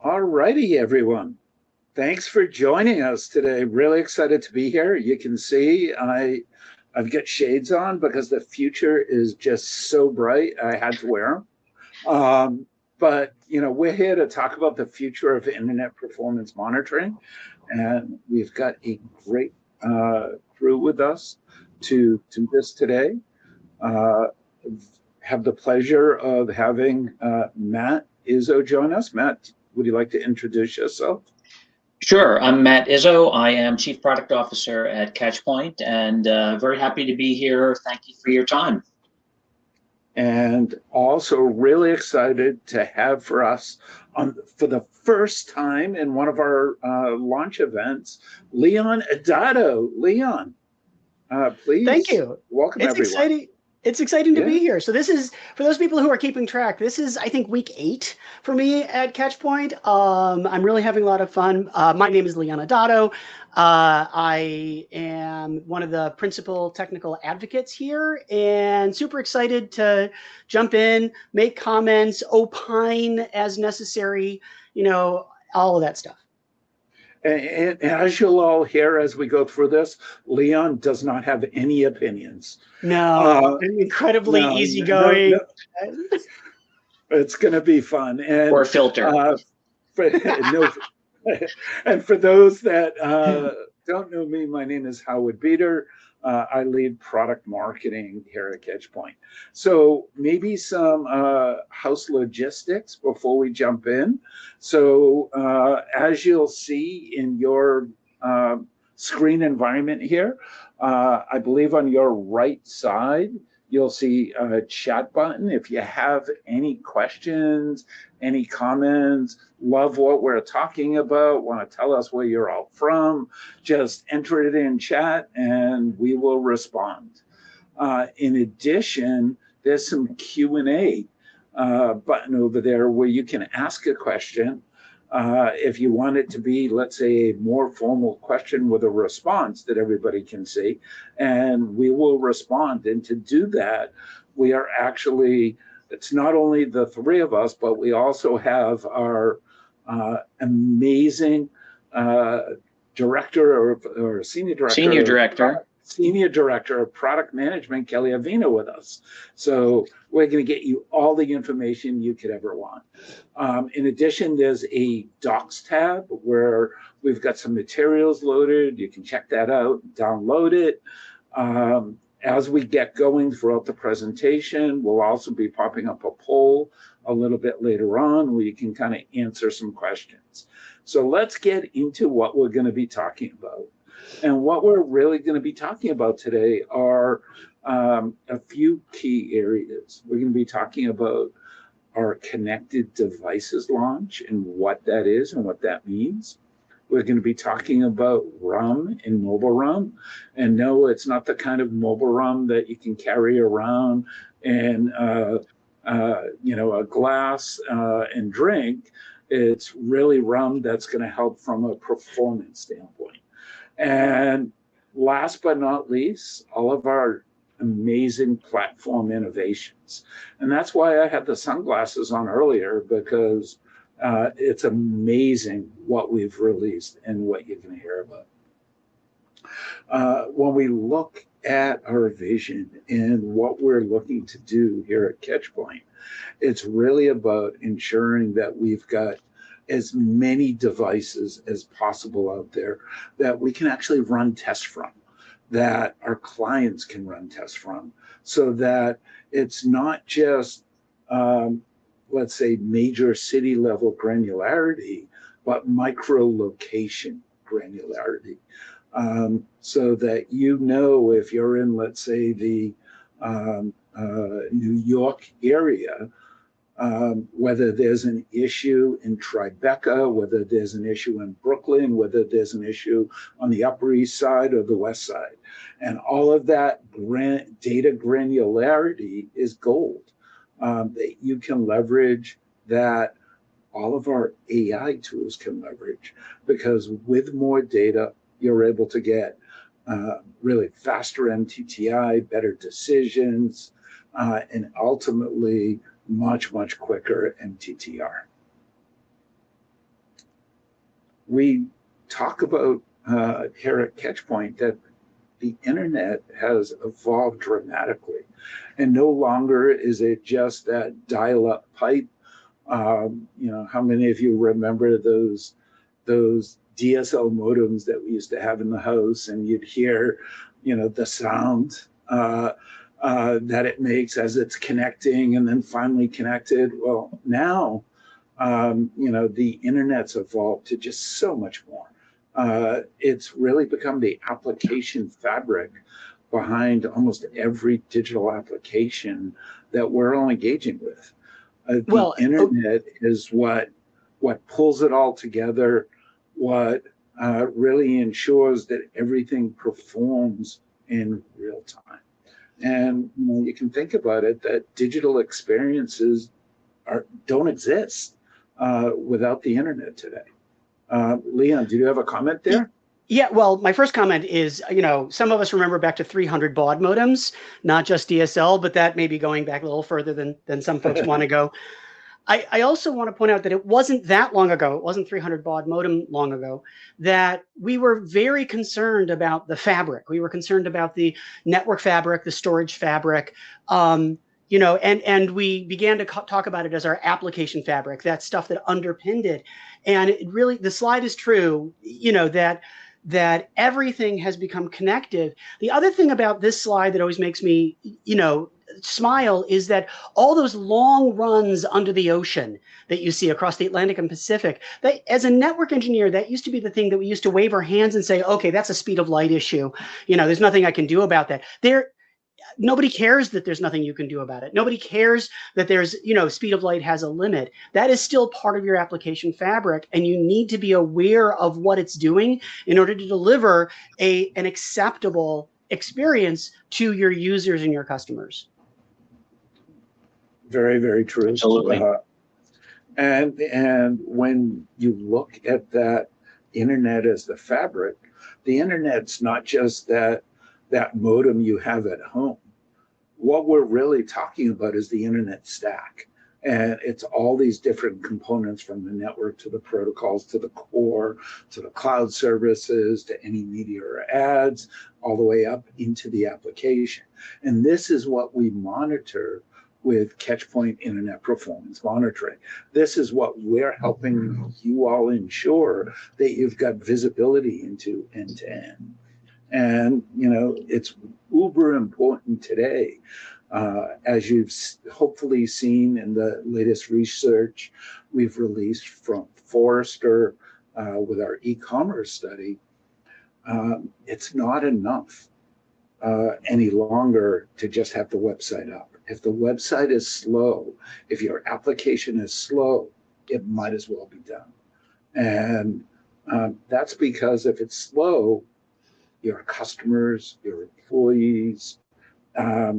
All righty, everyone. Thanks for joining us today. Really excited to be here. You can see I've got shades on because the future is just so bright. I had to wear them. But we're here to talk about the future of internet performance monitoring, and we've got a great crew with us to do this today. Have the pleasure of having Matt Izzo join us. Matt, would you like to introduce yourself? Sure. I'm Matt Izzo. I am Chief Product Officer at Catchpoint, and very happy to be here. Thank you for your time. And also really excited to have for us for the first time in one of our launch events, Leon Adato. Leon, please. Thank you. Welcome, it's everyone. Exciting. It's exciting to be here. So this is, for those people who are keeping track, this is, I think, week 8 for me at Catchpoint. I'm really having a lot of fun. My name is Leon Adato. I am one of the principal technical advocates here and super excited to jump in, make comments, opine as necessary, all of that stuff. And as you'll all hear as we go through this, Leon does not have any opinions. No, incredibly easygoing. No. It's going to be fun. Or filter. And for those that don't know me, my name is Beader. I lead product marketing here at Catchpoint. So maybe some house logistics before we jump in. So as you'll see in your screen environment here, I believe on your right side, you'll see a chat button. If you have any questions, any comments, love what we're talking about, want to tell us where you're all from, just enter it in chat and we will respond. In addition, there's some Q&A button over there where you can ask a question. If you want it to be, let's say, a more formal question with a response that everybody can see, and we will respond. And to do that, we are actually, it's not only the 3 of us, but we also have our amazing director or senior director. Senior Director of Product Management, Kelly Avina, with us. So we're going to get you all the information you could ever want. In addition, there's a Docs tab where we've got some materials loaded. You can check that out, download it. As we get going throughout the presentation, we'll also be popping up a poll a little bit later on where you can kind of answer some questions. So let's get into what we're going to be talking about. And what we're really going to be talking about today are a few key areas. We're going to be talking about our connected devices launch and what that is and what that means. We're going to be talking about RUM and mobile RUM. And no, it's not the kind of mobile RUM that you can carry around in a glass and drink. It's really RUM that's going to help from a performance standpoint. And last but not least, all of our amazing platform innovations. And that's why I had the sunglasses on earlier, because it's amazing what we've released and what you're going to hear about. When we look at our vision and what we're looking to do here at Catchpoint, it's really about ensuring that we've got as many devices as possible out there that we can actually run tests from, that our clients can run tests from, so that it's not just, let's say, major city level granularity, but micro location granularity. So that if you're in, let's say, the New York area, whether there's an issue in Tribeca, whether there's an issue in Brooklyn, whether there's an issue on the Upper East Side or the West Side. And all of that data granularity is gold that you can leverage, that all of our AI tools can leverage, because with more data, you're able to get really faster MTTR, better decisions, and ultimately much, much quicker MTTR. we talk about here at Catchpoint that the internet has evolved dramatically, and no longer is it just that dial-up pipe. How many of you remember those DSL modems that we used to have in the house, and you'd hear, the sound that it makes as it's connecting and then finally connected. Well, now, the internet's evolved to just so much more. It's really become the application fabric behind almost every digital application that we're all engaging with. The internet is what pulls it all together, what really ensures that everything performs in real time. And you can think about it that digital experiences don't exist without the internet today. Leon, do you have a comment there? Yeah, well, my first comment is, some of us remember back to 300 baud modems, not just DSL, but that may be going back a little further than some folks want to go. I also want to point out that it wasn't that long ago, it wasn't 300 baud modem long ago, that we were very concerned about the fabric. We were concerned about the network fabric, the storage fabric, and we began to talk about it as our application fabric, that stuff that underpinned it. And it really, the slide is true, that everything has become connected. The other thing about this slide that always makes me, smile is that all those long runs under the ocean that you see across the Atlantic and Pacific, as a network engineer, that used to be the thing that we used to wave our hands and say, okay, that's a speed of light issue. There's nothing I can do about that. Nobody cares that there's nothing you can do about it. Nobody cares that there's, speed of light has a limit. That is still part of your application fabric, and you need to be aware of what it's doing in order to deliver an acceptable experience to your users and your customers. Very, very true. Absolutely. And when you look at that internet as the fabric, the internet's not just that modem you have at home. What we're really talking about is the internet stack. And it's all these different components, from the network to the protocols to the core to the cloud services to any media or ads, all the way up into the application. And this is what we monitor with Catchpoint Internet Performance Monitoring. This is what we're helping you all ensure that you've got visibility into end to end. And, it's uber important today. As you've hopefully seen in the latest research we've released from Forrester with our e-commerce study, it's not enough any longer to just have the website up. If the website is slow, if your application is slow, it might as well be done. And that's because if it's slow, your customers, your employees are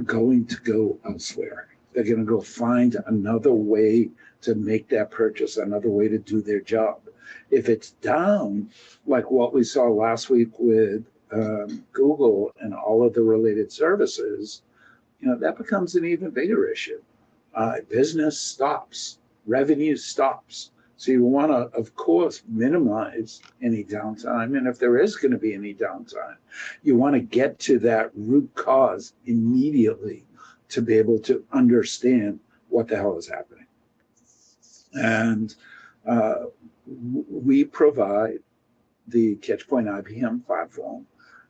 going to go elsewhere. They're going to go find another way to make that purchase, another way to do their job. If it's down, like what we saw last week with Google and all of the related services, that becomes an even bigger issue. Business stops, revenue stops. So you want to, of course, minimize any downtime. And if there is going to be any downtime, you want to get to that root cause immediately to be able to understand what the hell is happening. And we provide the Catchpoint IBM platform,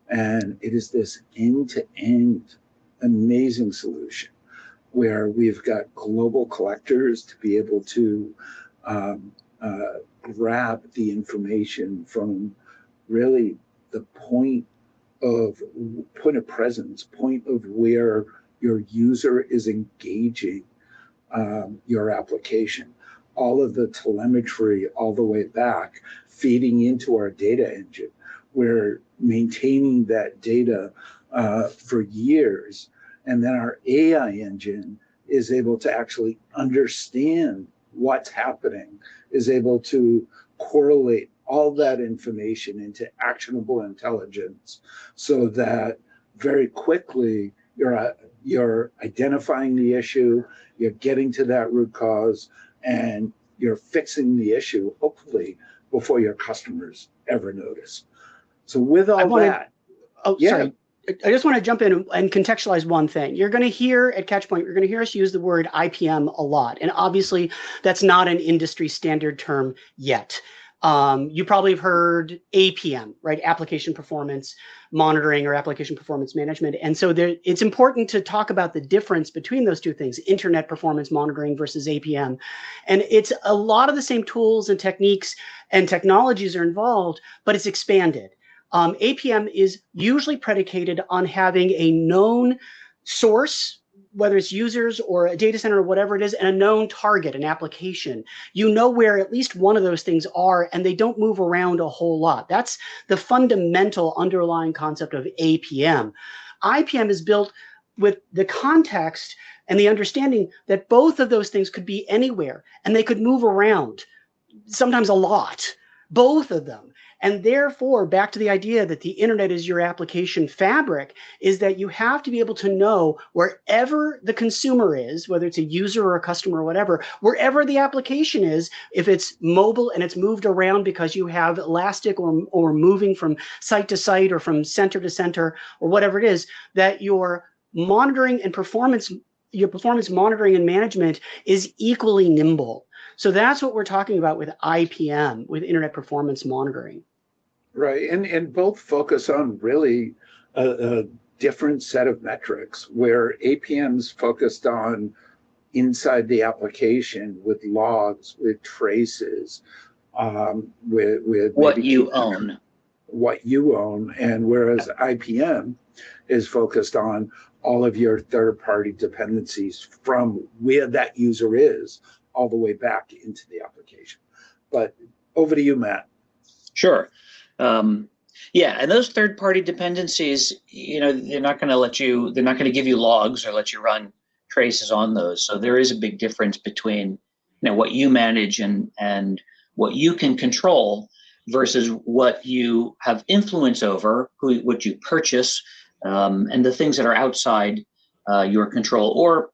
and it is this end-to-end amazing solution where we've got global collectors to be able to grab the information from really the point of presence, point of where your user is engaging your application. All of the telemetry all the way back, feeding into our data engine. We're maintaining that data for years, and then our AI engine is able to actually understand what's happening, is able to correlate all that information into actionable intelligence, so that very quickly you're identifying the issue, you're getting to that root cause, and you're fixing the issue, hopefully, before your customers ever notice. So with all that, sorry. I just want to jump in and contextualize one thing. You're going to hear at Catchpoint, you're going to hear us use the word IPM a lot. And obviously, that's not an industry standard term yet. You probably have heard APM, right? Application Performance Monitoring or Application Performance Management. And so it's important to talk about the difference between those two things, Internet Performance Monitoring versus APM. And it's a lot of the same tools and techniques and technologies are involved, but it's expanded. APM is usually predicated on having a known source, whether it's users or a data center or whatever it is, and a known target, an application. You know where at least one of those things are, and they don't move around a whole lot. That's the fundamental underlying concept of APM. IPM is built with the context and the understanding that both of those things could be anywhere, and they could move around, sometimes a lot, both of them. And therefore, back to the idea that the internet is your application fabric, is that you have to be able to know wherever the consumer is, whether it's a user or a customer or whatever, wherever the application is, if it's mobile and it's moved around because you have elastic or moving from site to site or from center to center or whatever it is, that your monitoring and performance monitoring and management is equally nimble. So that's what we're talking about with IPM, with Internet Performance Monitoring. Right, and both focus on really a different set of metrics, where APM's focused on inside the application with logs, with traces, with what you own. What you own, and whereas IPM is focused on all of your third-party dependencies from where that user is all the way back into the application. But over to you, Matt. Sure. Yeah, and those third-party dependencies, they're not going to give you logs or let you run traces on those. So there is a big difference between, what you manage and what you can control versus what you have influence over, what you purchase, and the things that are outside your control or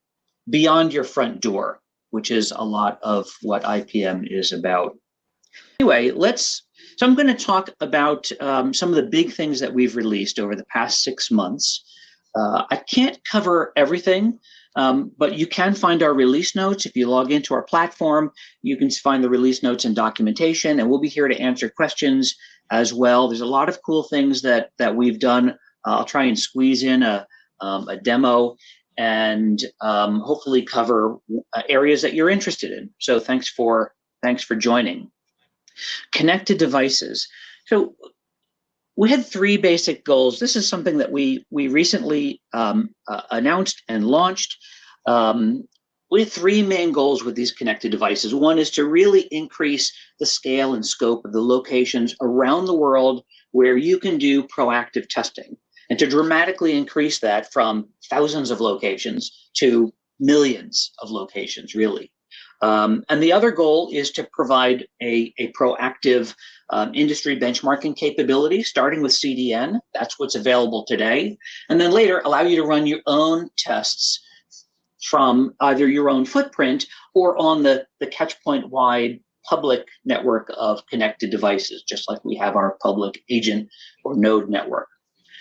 beyond your front door, which is a lot of what IPM is about. Anyway, so I'm going to talk about some of the big things that we've released over the past 6 months. I can't cover everything, but you can find our release notes. If you log into our platform, you can find the release notes and documentation, and we'll be here to answer questions as well. There's a lot of cool things that we've done. I'll try and squeeze in a demo and hopefully cover areas that you're interested in. So thanks for joining. Connected devices. So we had 3 basic goals. This is something that we recently announced and launched. We have 3 main goals with these connected devices. One is to really increase the scale and scope of the locations around the world where you can do proactive testing, and to dramatically increase that from thousands of locations to millions of locations, really. And the other goal is to provide a proactive industry benchmarking capability, starting with CDN. That's what's available today. And then later, allow you to run your own tests from either your own footprint or on the Catchpoint-wide public network of connected devices, just like we have our public agent or node network.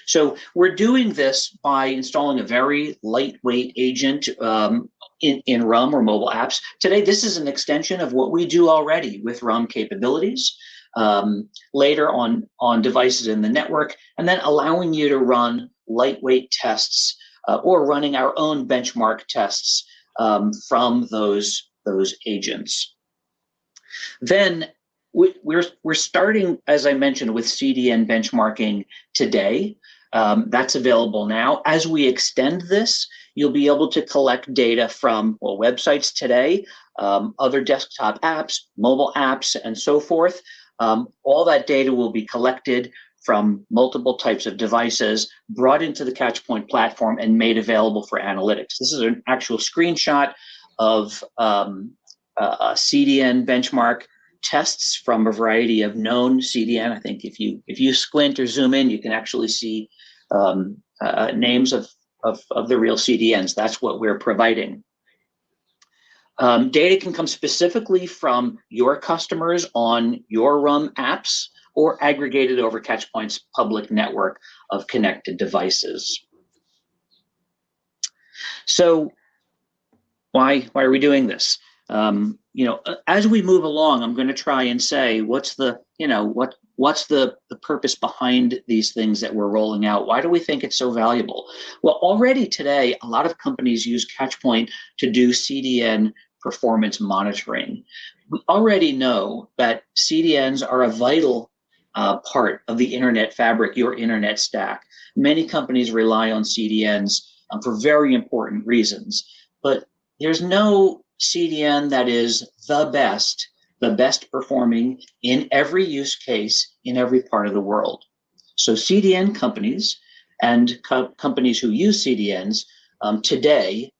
So we're doing this by installing a very lightweight agent in RUM or mobile apps. Today, this is an extension of what we do already with RUM capabilities, later on devices in the network, and then allowing you to run lightweight tests or running our own benchmark tests from those agents. Then we're starting, as I mentioned, with CDN benchmarking today. That's available now. As we extend this, you'll be able to collect data from websites today, other desktop apps, mobile apps, and so forth. All that data will be collected from multiple types of devices, brought into the Catchpoint platform, and made available for analytics. This is an actual screenshot of a CDN benchmark tests from a variety of known CDN. I think if you squint or zoom in, you can actually see names of the real CDNs. That's what we're providing. Data can come specifically from your customers on your RUM apps or aggregated over Catchpoint's public network of connected devices. So why are we doing this? As we move along, I'm going to try and say what's the purpose behind these things that we're rolling out? Why do we think it's so valuable? Well, already today, a lot of companies use Catchpoint to do CDN performance monitoring. We already know that CDNs are a vital part of the internet fabric, your internet stack. Many companies rely on CDNs for very important reasons, but there's no CDN that is the best performing in every use case in every part of the world. So CDN companies and companies who use CDNs today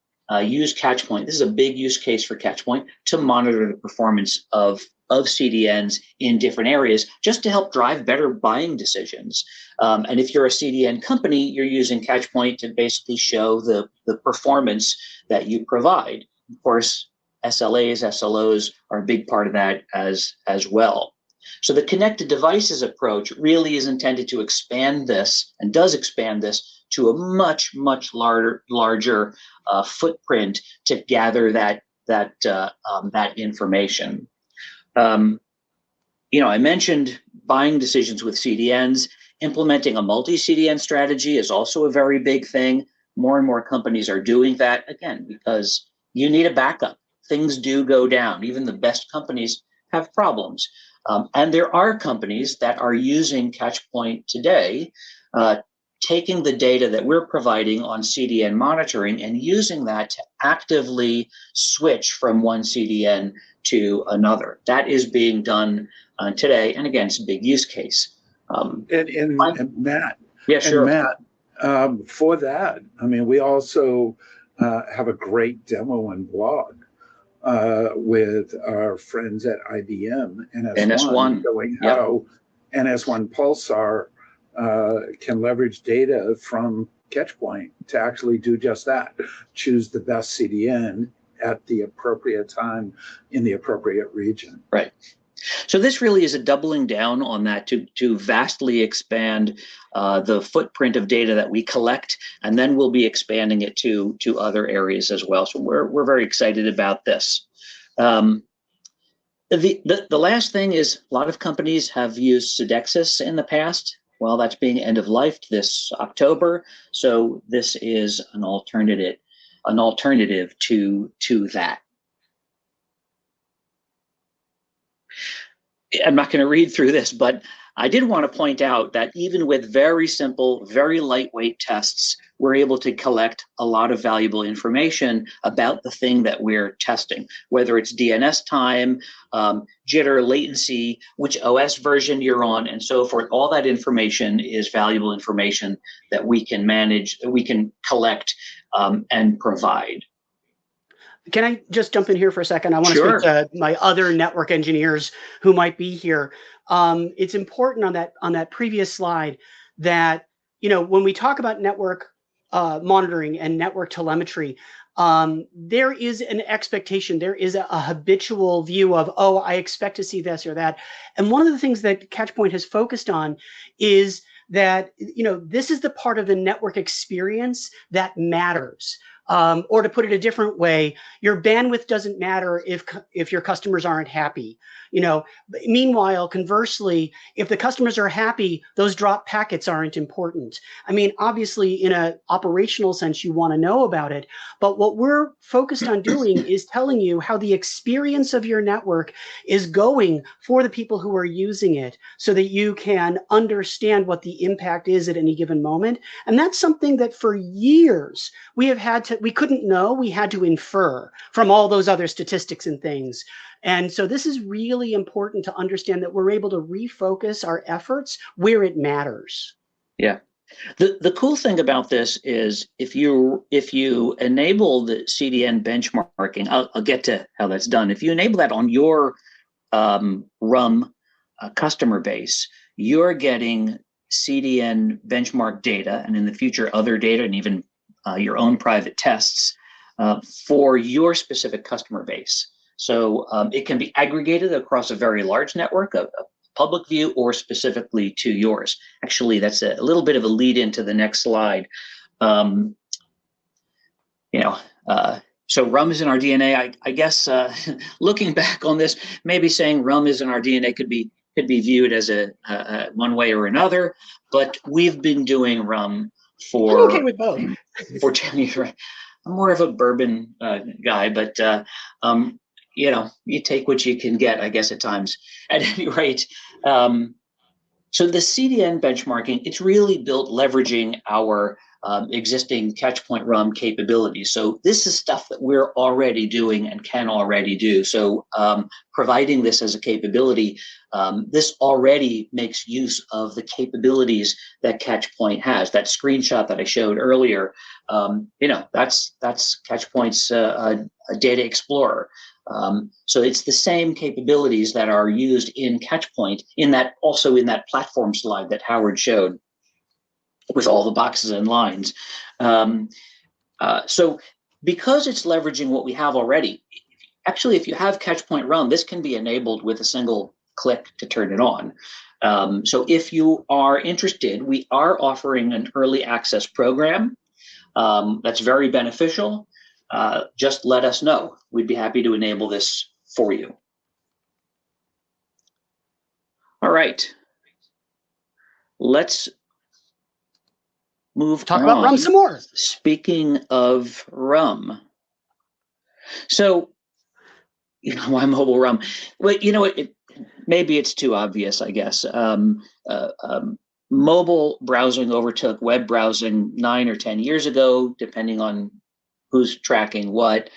use Catchpoint. This is a big use case for Catchpoint to monitor the performance of CDNs in different areas just to help drive better buying decisions. And if you're a CDN company, you're using Catchpoint to basically show the performance that you provide. Of course, SLAs, SLOs are a big part of that as well. So the connected devices approach really is intended to expand this, and does expand this, to a much larger footprint to gather that information. I mentioned buying decisions with CDNs. Implementing a multi-CDN strategy is also a very big thing. More and more companies are doing that, again, because you need a backup. Things do go down. Even the best companies have problems. And there are companies that are using Catchpoint today, taking the data that we're providing on CDN monitoring and using that to actively switch from one CDN to another. That is being done today. And again, it's a big use case. And Matt, yeah, sure. And Matt, for that, I mean, we also have a great demo and blog with our friends at IBM NS1 showing how NS1 Pulsar can leverage data from Catchpoint to actually do just that, choose the best CDN at the appropriate time in the appropriate region. Right. So this really is a doubling down on that to vastly expand the footprint of data that we collect, and then we'll be expanding it to other areas as well. So we're very excited about this. The last thing is, a lot of companies have used Sodexis in the past. Well, that's being end of life this October, so this is an alternative to that. I'm not going to read through this, but I did want to point out that even with very simple, very lightweight tests, we're able to collect a lot of valuable information about the thing that we're testing, whether it's DNS time, jitter, latency, which OS version you're on, and so forth. All that information is valuable information that we can manage, that we can collect and provide. Can I just jump in here for a second? I want to speak to my other network engineers who might be here. It's important on that previous slide that, when we talk about network monitoring and network telemetry, there is an expectation, there is a habitual view of, oh, I expect to see this or that. And one of the things that Catchpoint has focused on is that, this is the part of the network experience that matters. Or to put it a different way, your bandwidth doesn't matter if your customers aren't happy. Meanwhile, conversely, if the customers are happy, those drop packets aren't important. I mean, obviously, in an operational sense, you want to know about it. But what we're focused on doing is telling you how the experience of your network is going for the people who are using it, so that you can understand what the impact is at any given moment. And that's something that for years we couldn't know. We had to infer from all those other statistics and things. And so this is really important to understand, that we're able to refocus our efforts where it matters. Yeah. The cool thing about this is if you enable the CDN benchmarking, I'll get to how that's done. If you enable that on your RUM customer base, you're getting CDN benchmark data, and in the future other data, and even your own private tests for your specific customer base. So it can be aggregated across a very large network, a public view, or specifically to yours. Actually, that's a little bit of a lead into the next slide. So RUM is in our DNA. I guess looking back on this, maybe saying RUM is in our DNA could be viewed as a one way or another. But we've been doing RUM for I'm okay with both. For 10 years. Right? I'm more of a bourbon guy, but you take what you can get, I guess, at times. At any rate, so the CDN benchmarking, it's really built leveraging our existing Catchpoint RUM capabilities. So this is stuff that we're already doing and can already do. So providing this as a capability, this already makes use of the capabilities that Catchpoint has. That screenshot that I showed earlier, that's Catchpoint's data explorer. So it's the same capabilities that are used in Catchpoint in that platform slide that Howard showed with all the boxes and lines. So because it's leveraging what we have already, actually, if you have Catchpoint RUM, this can be enabled with a single click to turn it on. So if you are interested, we are offering an early access program that's very beneficial. Just let us know. We'd be happy to enable this for you. All right. Let's talk about RUM some more. Speaking of RUM, so why mobile RUM? Well, maybe it's too obvious, I guess. Mobile browsing overtook web browsing 9 or 10 years ago, depending on who's tracking what.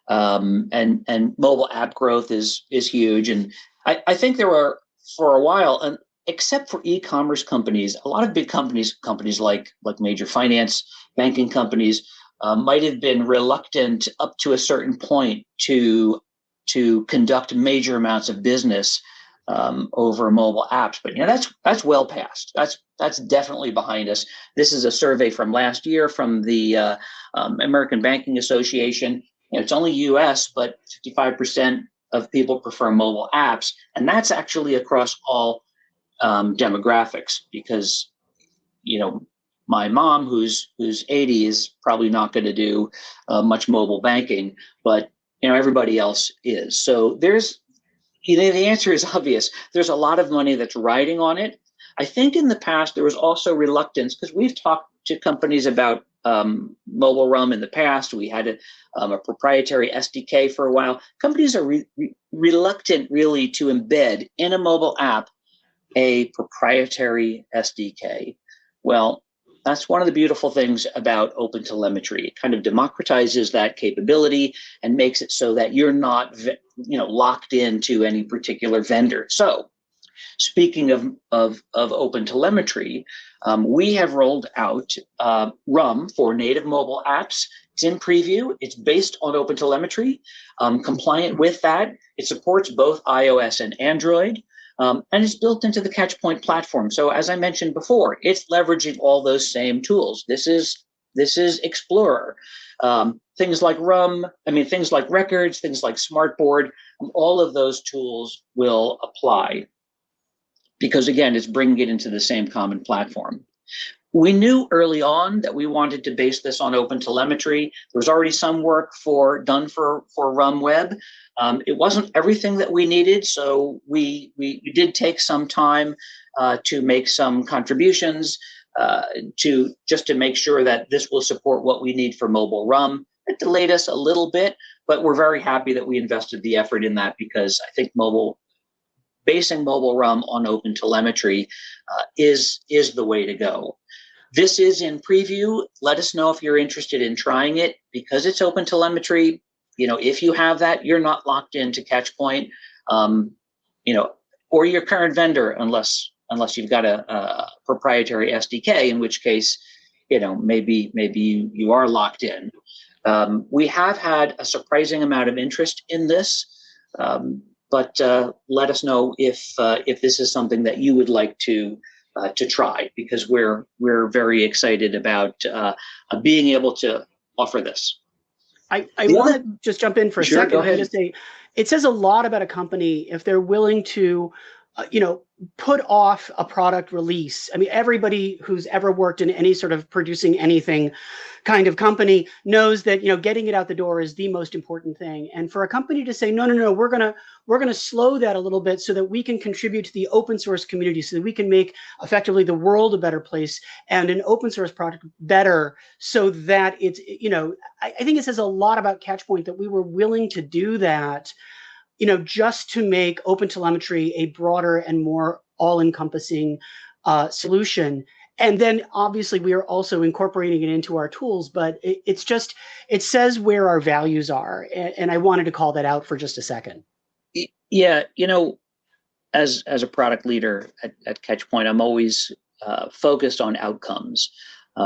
And mobile app growth is huge. And I think there were, for a while, and except for e-commerce companies, a lot of big companies like major finance, banking companies, might have been reluctant up to a certain point to conduct major amounts of business over mobile apps. But that's well past. That's definitely behind us. This is a survey from last year from the American Banking Association. It's only U.S., but 55% of people prefer mobile apps, and that's actually across all demographics, because my mom, who's 80, is probably not going to do much mobile banking, but everybody else is. So there's the answer is obvious. There's a lot of money that's riding on it. I think in the past there was also reluctance, because we've talked to companies about mobile RUM in the past. We had a proprietary SDK for a while. Companies are reluctant really to embed in a mobile app a proprietary SDK. Well, that's one of the beautiful things about OpenTelemetry. It kind of democratizes that capability and makes it so that you're not locked into any particular vendor. So speaking of OpenTelemetry, we have rolled out RUM for native mobile apps. It's in preview. It's based on OpenTelemetry, compliant with that. It supports both iOS and Android. And it's built into the Catchpoint platform. So as I mentioned before, it's leveraging all those same tools. This is Explorer. Things like RUM, things like records, things like Smartboard, all of those tools will apply, because again, it's bringing it into the same common platform. We knew early on that we wanted to base this on OpenTelemetry. There was already some work done for RUM Web. It wasn't everything that we needed, so we did take some time to make some contributions to make sure that this will support what we need for mobile RUM. It delayed us a little bit, but we're very happy that we invested the effort in that, because I think basing mobile RUM on OpenTelemetry is the way to go. This is in preview. Let us know if you're interested in trying it, because it's OpenTelemetry. If you have that, you're not locked into Catchpoint, or your current vendor, unless you've got a proprietary SDK, in which case, maybe you are locked in. We have had a surprising amount of interest in this, but let us know if this is something that you would like to try, because we're very excited about being able to offer this. I want to just jump in for a second go ahead. and just say, it says a lot about a company if they're willing to, put off a product release. I mean, everybody who's ever worked in any sort of producing anything kind of company knows that, getting it out the door is the most important thing. And for a company to say, no, we're gonna slow that a little bit so that we can contribute to the open source community, so that we can make effectively the world a better place and an open source product better, so that it's, I think it says a lot about Catchpoint that we were willing to do that, just to make OpenTelemetry a broader and more all-encompassing solution. And then obviously we are also incorporating it into our tools, but it says where our values are. And I wanted to call that out for just a second. Yeah, as a product leader at Catchpoint, I'm always focused on outcomes. We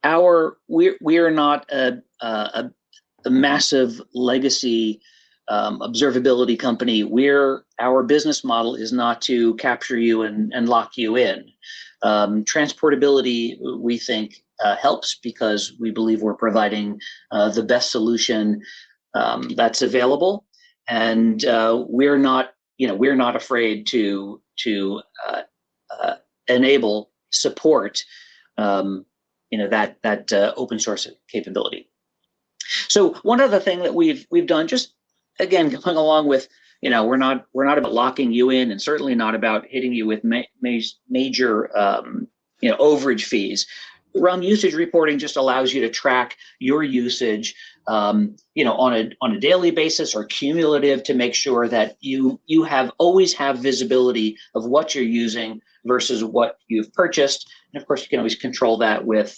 are not a massive legacy observability company. Our business model is not to capture you and lock you in. Transportability, we think, helps because we believe we're providing the best solution that's available, and we're not afraid to enable, support that open source capability. So one other thing that we've done, just again going along with, we're not about locking you in, and certainly not about hitting you with major overage fees. RUM usage reporting just allows you to track your usage, on a daily basis or cumulative, to make sure that you always have visibility of what you're using versus what you've purchased. And of course, you can always control that with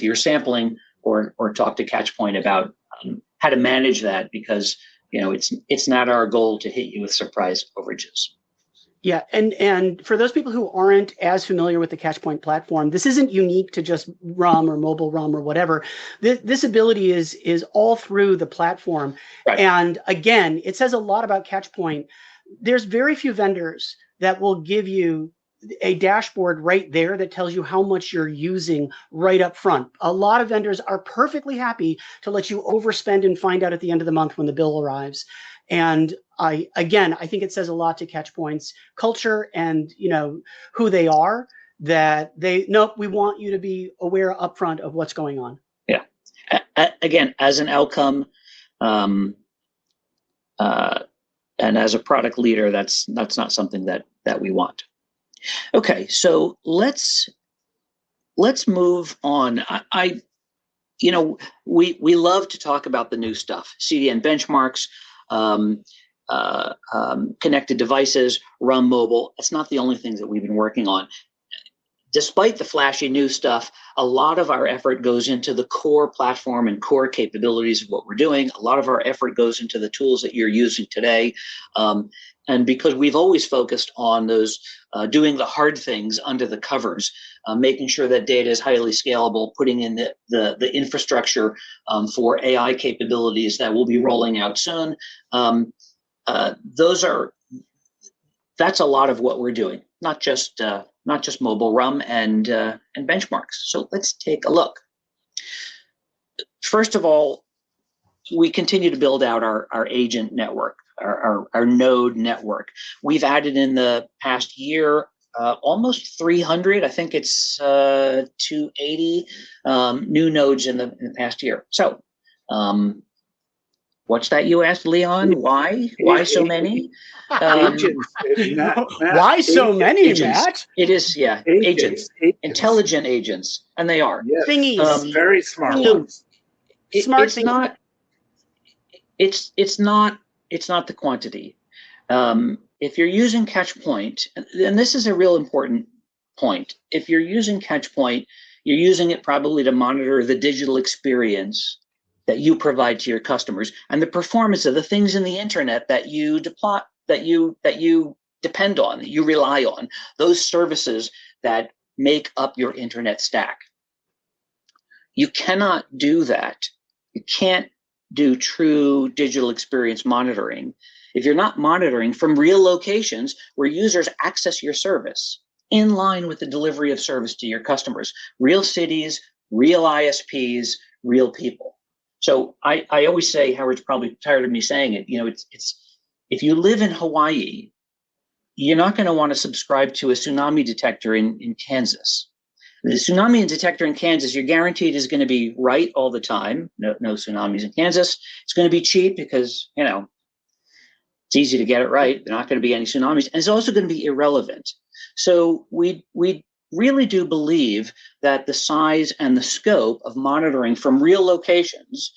your sampling, or talk to Catchpoint about how to manage that, because it's not our goal to hit you with surprise overages. Yeah, and for those people who aren't as familiar with the Catchpoint platform, this isn't unique to just RUM or mobile RUM or whatever. This ability is all through the platform. Right. And again, it says a lot about Catchpoint. There's very few vendors that will give you a dashboard right there that tells you how much you're using right up front. A lot of vendors are perfectly happy to let you overspend and find out at the end of the month when the bill arrives. And I think it says a lot to Catchpoint's culture and who they are, that we want you to be aware upfront of what's going on. Yeah. Again, as an outcome, and as a product leader, that's not something that we want. Okay, so let's move on. We love to talk about the new stuff: CDN benchmarks, connected devices, RUM mobile. That's not the only things that we've been working on. Despite the flashy new stuff, a lot of our effort goes into the core platform and core capabilities of what we're doing. A lot of our effort goes into the tools that you're using today. And because we've always focused on those, doing the hard things under the covers, making sure that data is highly scalable, putting in the infrastructure for AI capabilities that we'll be rolling out soon. That's a lot of what we're doing, not just mobile RUM and benchmarks. So let's take a look. First of all, we continue to build out our agent network, our node network. We've added in the past year almost 300. I think it's 280 new nodes in the past year. So what's that you asked, Leon? Why so many? Why so many, Matt? It is, yeah, agents. Intelligent agents, and they are. Yes. Thingies. Very smart. It's not the quantity. If you're using Catchpoint, and this is a real important point, if you're using Catchpoint, you're using it probably to monitor the digital experience that you provide to your customers and the performance of the things in the internet that you deploy, that you depend on, that you rely on, those services that make up your internet stack. You cannot do that. You can't do true digital experience monitoring if you're not monitoring from real locations where users access your service in line with the delivery of service to your customers. Real cities, real ISPs, real people. So I always say, Howard's probably tired of me saying it, it's if you live in Hawaii, you're not going to want to subscribe to a tsunami detector in Kansas. The tsunami detector in Kansas, you're guaranteed is going to be right all the time. No tsunamis in Kansas. It's going to be cheap because, it's easy to get it right. There are not going to be any tsunamis. And it's also going to be irrelevant. So we really do believe that the size and the scope of monitoring from real locations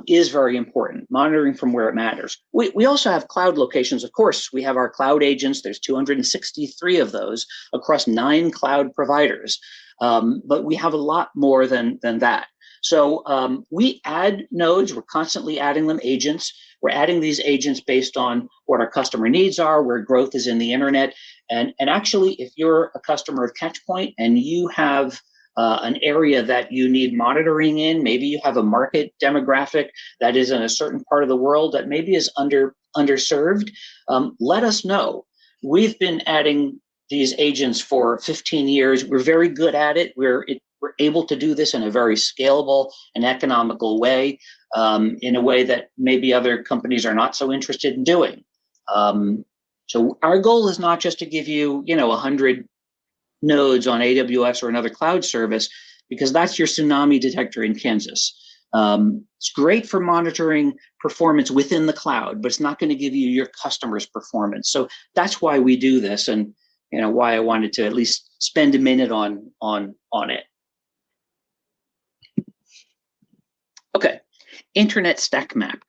is very important, monitoring from where it matters. We also have cloud locations, of course. We have our cloud agents. There's 263 of those across 9 cloud providers. But we have a lot more than that. So we add nodes. We're constantly adding them agents. We're adding these agents based on what our customer needs are, where growth is in the internet. And actually, if you're a customer of Catchpoint and you have an area that you need monitoring in, maybe you have a market demographic that is in a certain part of the world that maybe is underserved, let us know. We've been adding these agents for 15 years. We're very good at it. We're able to do this in a very scalable and economical way, in a way that maybe other companies are not so interested in doing. So our goal is not just to give you, 100 nodes on AWS or another cloud service, because that's your tsunami detector in Kansas. It's great for monitoring performance within the cloud, but it's not going to give you your customers' performance. So that's why we do this, and why I wanted to at least spend a minute on it. Okay, Internet Stack Map.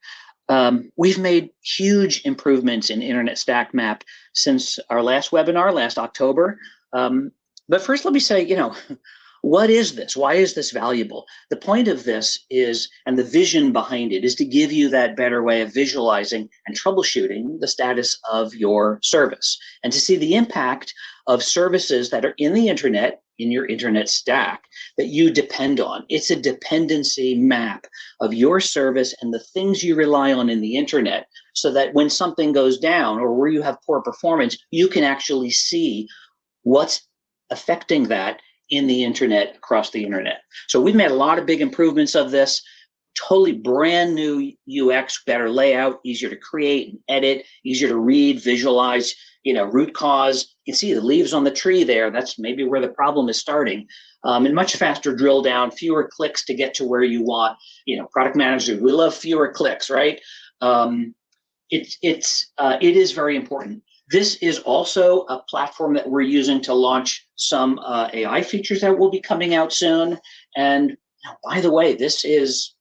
We've made huge improvements in Internet Stack Map since our last webinar, last October. But first, let me say, what is this? Why is this valuable? The point of this is, and the vision behind it, is to give you that better way of visualizing and troubleshooting the status of your service, and to see the impact of services that are in the internet, in your internet stack, that you depend on. It's a dependency map of your service and the things you rely on in the internet, so that when something goes down or where you have poor performance, you can actually see what's affecting that in the internet, across the internet. So we've made a lot of big improvements of this, totally brand new UX, better layout, easier to create and edit, easier to read, visualize, root cause. You can see the leaves on the tree there. That's maybe where the problem is starting. And much faster drill down, fewer clicks to get to where you want. Product managers, we love fewer clicks, right? It is very important. This is also a platform that we're using to launch some AI features that will be coming out soon. And by the way, this is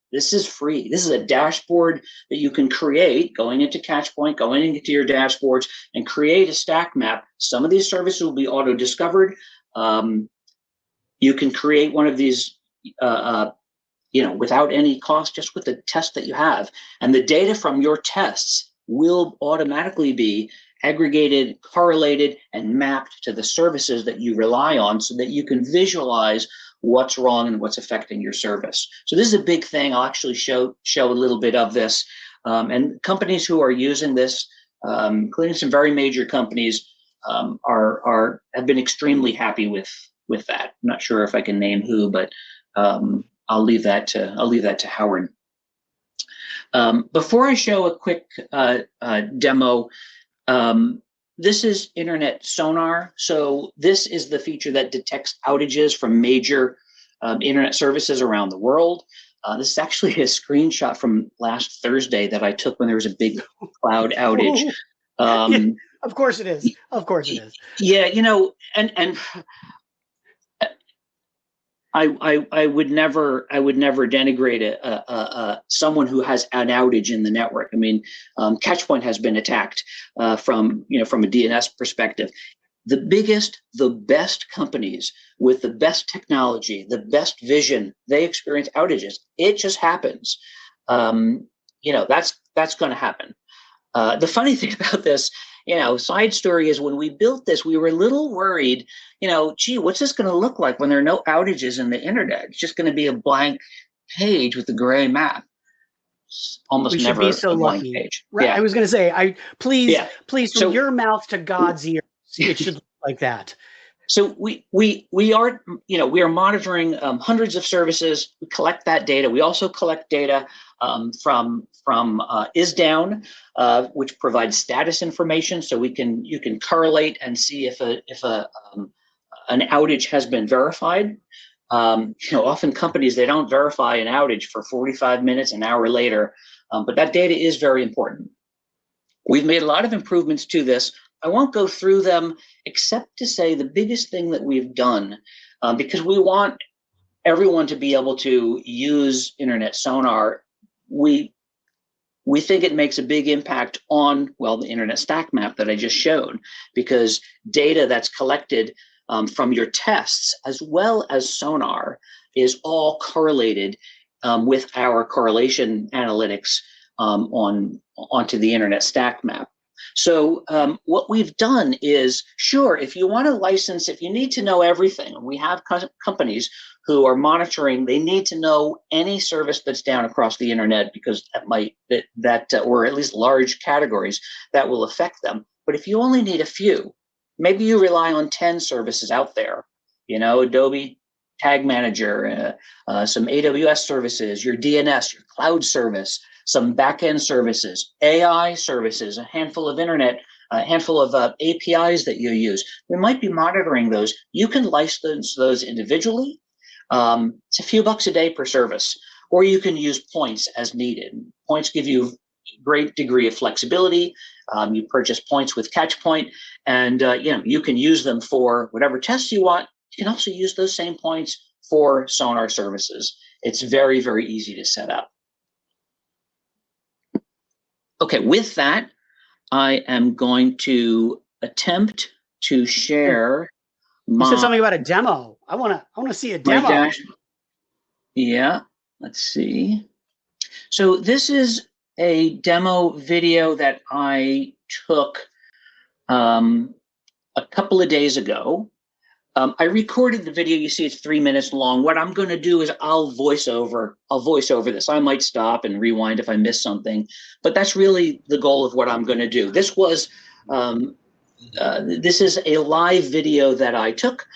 free. This is a dashboard that you can create going into Catchpoint, going into your dashboards, and create a stack map. Some of these services will be auto-discovered. You can create one of these without any cost, just with the test that you have. And the data from your tests will automatically be aggregated, correlated, and mapped to the services that you rely on, so that you can visualize what's wrong and what's affecting your service. So this is a big thing. I'll actually show a little bit of this. And companies who are using this, including some very major companies, have been extremely happy with that. I'm not sure if I can name who, but I'll leave that to Howard. Before I show a quick demo, this is Internet Sonar. So this is the feature that detects outages from major internet services around the world. This is actually a screenshot from last Thursday that I took when there was a big cloud outage. Yeah, of course it is. Of course it is. Yeah, and I would never denigrate someone who has an outage in the network. I mean, Catchpoint has been attacked from a DNS perspective. The best companies with the best technology, the best vision, they experience outages. It just happens. That's going to happen. The funny thing about this, side story is, when we built this, we were a little worried, gee, what's this going to look like when there are no outages in the internet? It's just going to be a blank page with a gray map. It's almost we should never be so a blank lucky. page. Right. Yeah. I was going to say, please, from So, your mouth to God's ears, it should look like that. So we are, we are monitoring hundreds of services. We collect that data. We also collect data from IsDown, which provides status information. So you can correlate and see if an outage has been verified. Often companies, they don't verify an outage for 45 minutes, an hour later, but that data is very important. We've made a lot of improvements to this. I won't go through them, except to say the biggest thing that we've done, because we want everyone to be able to use Internet Sonar, we think it makes a big impact on, well, the Internet Stack Map that I just showed, because data that's collected from your tests as well as Sonar is all correlated with our correlation analytics onto the Internet Stack Map. So what we've done is, sure, if you want to license, if you need to know everything, we have companies who are monitoring, they need to know any service that's down across the internet, because or at least large categories that will affect them. But if you only need a few, maybe you rely on 10 services out there, Adobe Tag Manager, some AWS services, your DNS, your cloud service, some backend services, AI services, a handful of APIs that you use. We might be monitoring those. You can license those individually. It's a few bucks a day per service, or you can use points as needed. Points give you a great degree of flexibility. You purchase points with Catchpoint, and you can use them for whatever tests you want. You can also use those same points for Sonar services. It's very, very easy to set up. Okay, with that, I am going to attempt to share You said something about a demo. I want to see a demo. Yeah, let's see. So this is a demo video that I took a couple of days ago. I recorded the video. You see it's 3 minutes long. What I'm going to do is I'll voice over this. I might stop and rewind if I miss something, but that's really the goal of what I'm going to do. This is a live video that I took,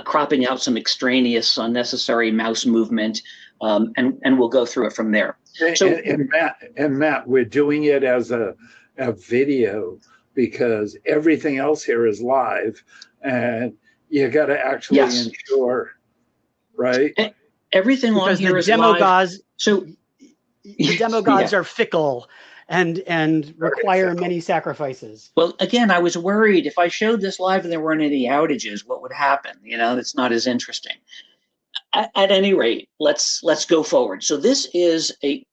cropping out some extraneous, unnecessary mouse movement, and we'll go through it from there. So, Matt, we're doing it as a video because everything else here is live, and you got to actually ensure, right? Everything on here is demo live. Gods, so the demo gods are fickle and require many sacrifices. Well, again, I was worried if I showed this live and there weren't any outages, what would happen? It's not as interesting. At any rate, let's go forward. So this is a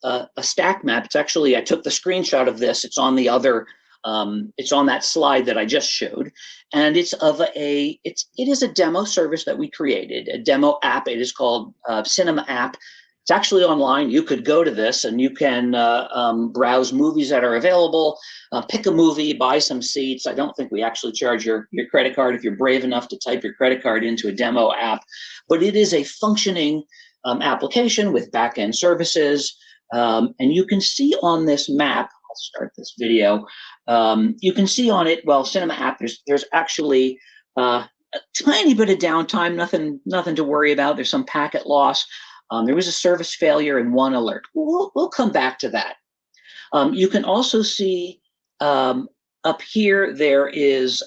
stack map. It's actually, I took the screenshot of this. It's on the other. It's on that slide that I just showed, and it is a demo service that we created, a demo app. It is called Cinema App. It's actually online. You could go to this and you can browse movies that are available, pick a movie, buy some seats. I don't think we actually charge your credit card if you're brave enough to type your credit card into a demo app, but it is a functioning application with back-end services. And you can see on this map, I'll start this video. You can see on it, well, Cinema App, there's actually a tiny bit of downtime, nothing to worry about. There's some packet loss. There was a service failure and one alert. We'll come back to that. You can also see up here, there is,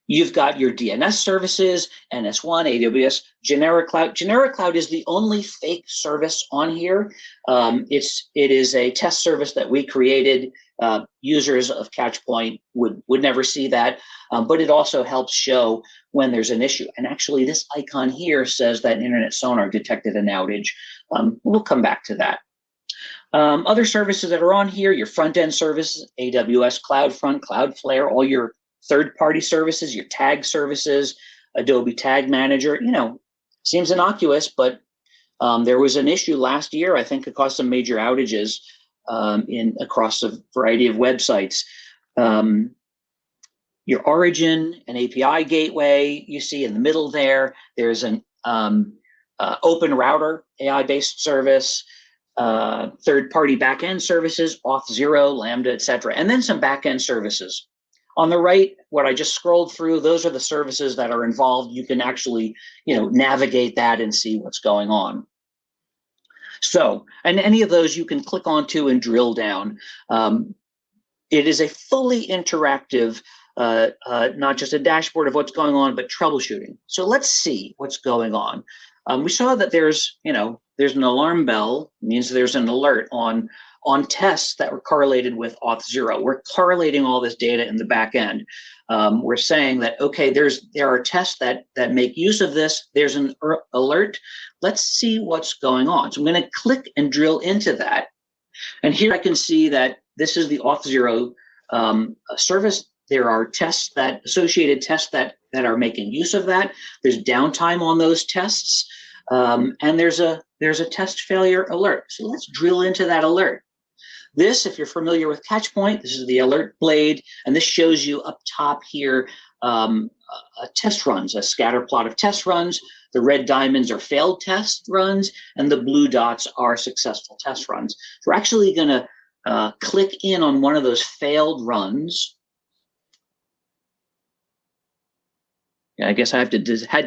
you've got your DNS services, NS1, AWS, Generic Cloud. Generic Cloud is the only fake service on here. It is a test service that we created. Users of Catchpoint would never see that, but it also helps show when there's an issue. And actually, this icon here says that Internet Sonar detected an outage. We'll come back to that. Other services that are on here, your front-end services, AWS CloudFront, Cloudflare, all your third-party services, your tag services, Adobe Tag Manager. Seems innocuous, but there was an issue last year. I think it caused some major outages across a variety of websites. Your origin and API gateway, you see in the middle there. There's an open router, AI-based service, third-party backend services, Auth0, Lambda, etc., and then some backend services. On the right, what I just scrolled through, those are the services that are involved. You can actually, navigate that and see what's going on. So, and any of those you can click onto and drill down. It is a fully interactive, not just a dashboard of what's going on, but troubleshooting. So let's see what's going on. We saw that there's an alarm bell, means there's an alert on tests that were correlated with auth0. We're correlating all this data in the back end. We're saying that, okay, there are tests that make use of this. There's an alert. Let's see what's going on. So I'm going to click and drill into that. And here I can see that this is the auth0 service. There are associated tests that are making use of that. There's downtime on those tests. And there's a test failure alert. So let's drill into that alert. This, if you're familiar with Catchpoint, this is the alert blade, and this shows you up top here test runs, a scatter plot of test runs. The red diamonds are failed test runs, and the blue dots are successful test runs. So we're actually going to click in on one of those failed runs. Yeah, I guess I had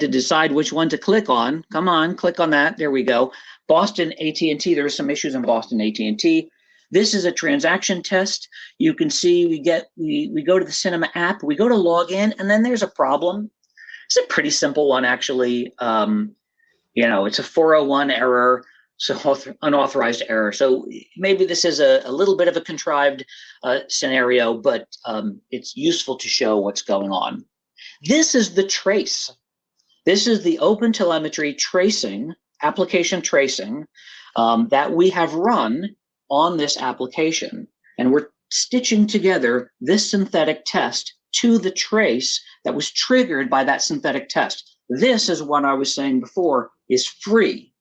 to decide which one to click on. Come on, click on that. There we go. Boston AT&T. There are some issues in Boston AT&T. This is a transaction test. You can see we go to the Cinema app. We go to log in, and then there's a problem. It's a pretty simple one, actually. It's a 401 error, so unauthorized error. So maybe this is a little bit of a contrived scenario, but it's useful to show what's going on. This is the trace. This is the OpenTelemetry tracing, application tracing, that we have run on this application. And we're stitching together this synthetic test to the trace that was triggered by that synthetic test. This is what I was saying before is free.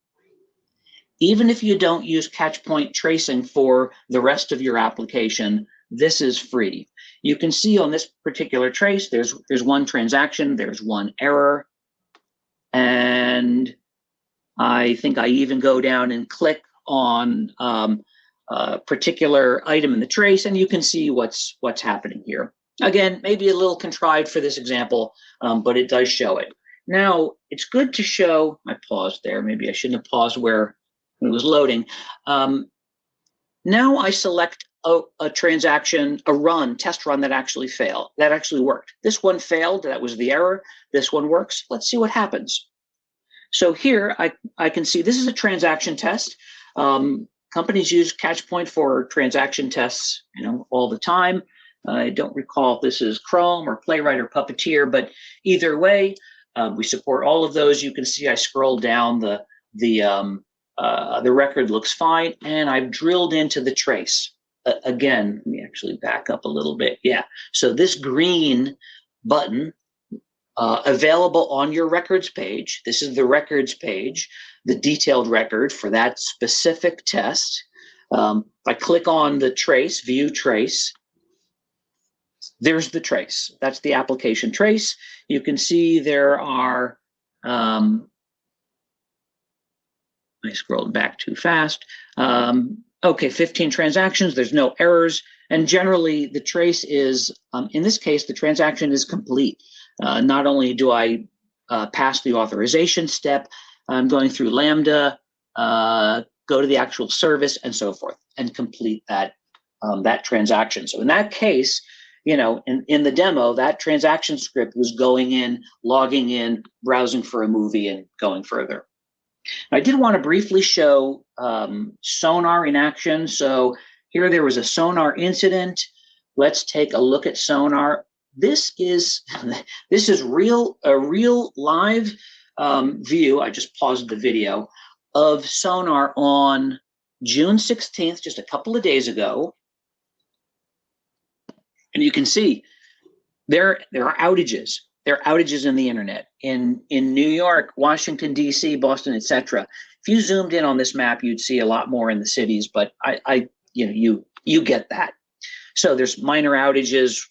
Even if you don't use Catchpoint tracing for the rest of your application, this is free. You can see on this particular trace, there's one transaction, there's one error, and I think I even go down and click on a particular item in the trace, and you can see what's happening here. Again, maybe a little contrived for this example, but it does show it. Now, it's good to show, I paused there, maybe I shouldn't have paused when it was loading. Now I select a transaction, test run that actually failed, that actually worked. This one failed, that was the error. This one works. Let's see what happens. So here I can see this is a transaction test. Companies use Catchpoint for transaction tests, all the time. I don't recall if this is Chrome or Playwright or Puppeteer, but either way, we support all of those. You can see I scroll down the record looks fine, and I've drilled into the trace. Again, let me actually back up a little bit. Yeah, so this green button, available on your records page. This is the records page, the detailed record for that specific test. If I click on the trace, view trace, there's the trace. That's the application trace. You can see there are, I scrolled back too fast. Okay, 15 transactions, there's no errors. And generally the trace is, in this case, the transaction is complete. Not only do I pass the authorization step, I'm going through Lambda, go to the actual service and so forth, and complete that transaction. So in that case, in the demo, that transaction script was going in, logging in, browsing for a movie, and going further. I did want to briefly show sonar in action. So here there was a sonar incident. Let's take a look at sonar. This is a real live view. I just paused the video of sonar on June 16th, just a couple of days ago. And you can see there are outages. There are outages in the internet in New York, Washington, D.C., Boston, etc. If you zoomed in on this map, you'd see a lot more in the cities, but you get that. So there's minor outages,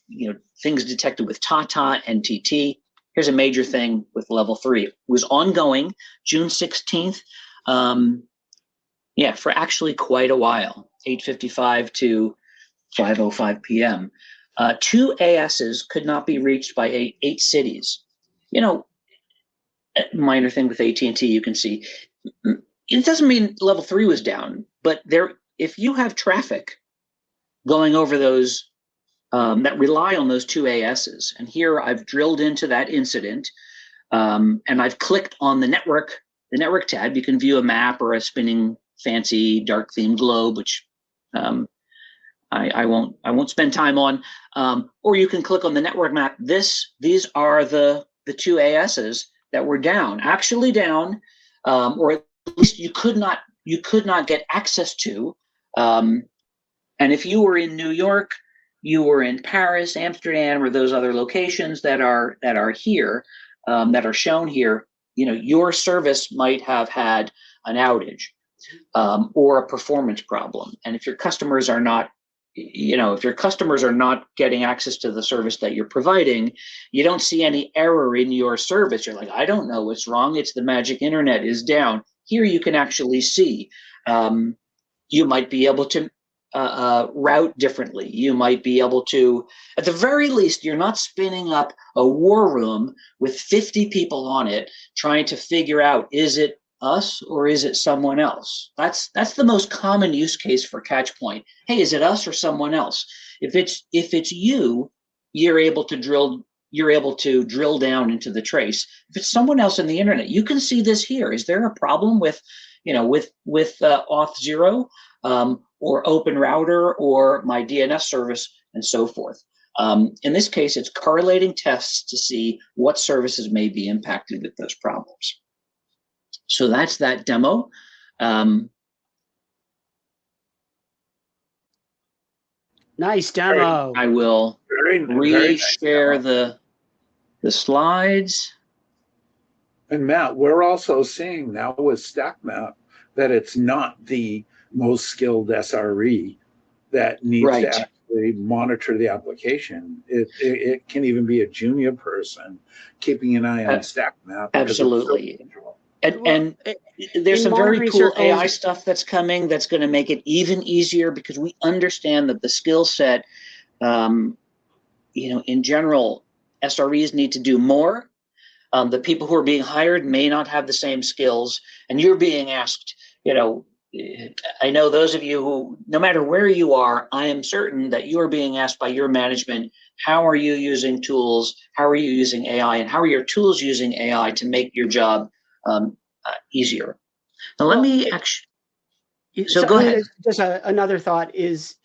things detected with Tata, NTT. Here's a major thing with level 3. It was ongoing June 16th. For actually quite a while, 8:55 to 5:05 p.m. 2 ASs could not be reached by eight cities. You know, minor thing with AT&T, you can see. It doesn't mean level 3 was down, but if you have traffic going over those that rely on those 2 ASs, and here I've drilled into that incident, and I've clicked on the network tab. You can view a map or a spinning fancy dark themed globe, which I won't spend time on, or you can click on the network map. These are the 2 ASs that were down, actually down, or at least you could not get access to. And if you were in New York, you were in Paris, Amsterdam, or those other locations that are here, that are shown here, you know, your service might have had an outage or a performance problem. And if your customers are not, getting access to the service that you're providing, you don't see any error in your service. You're like, I don't know what's wrong. It's the magic internet is down. Here you can actually see. You might be able to route differently. You might be able to, at the very least, you're not spinning up a war room with 50 people on it trying to figure out, is it us or is it someone else? That's the most common use case for Catchpoint. Hey, is it us or someone else? If it's you, you're able to drill down into the trace. If it's someone else on the internet, you can see this here. Is there a problem with Auth0 or Open Router or my DNS service and so forth? In this case, it's correlating tests to see what services may be impacted with those problems. So that's that demo. Nice demo. I will reshare the slides. And Matt, we're also seeing now with StackMap that it's not the most skilled SRE that needs to actually monitor the application. It can even be a junior person keeping an eye on StackMap. Absolutely. And there's some very cool AI stuff that's coming that's going to make it even easier, because we understand that the skill set, in general, SREs need to do more. The people who are being hired may not have the same skills, and you're being asked, I know those of you who, no matter where you are, I am certain that you are being asked by your management, how are you using tools? How are you using AI? And how are your tools using AI to make your job easier? Now, let me actually. So go ahead. Just another thought is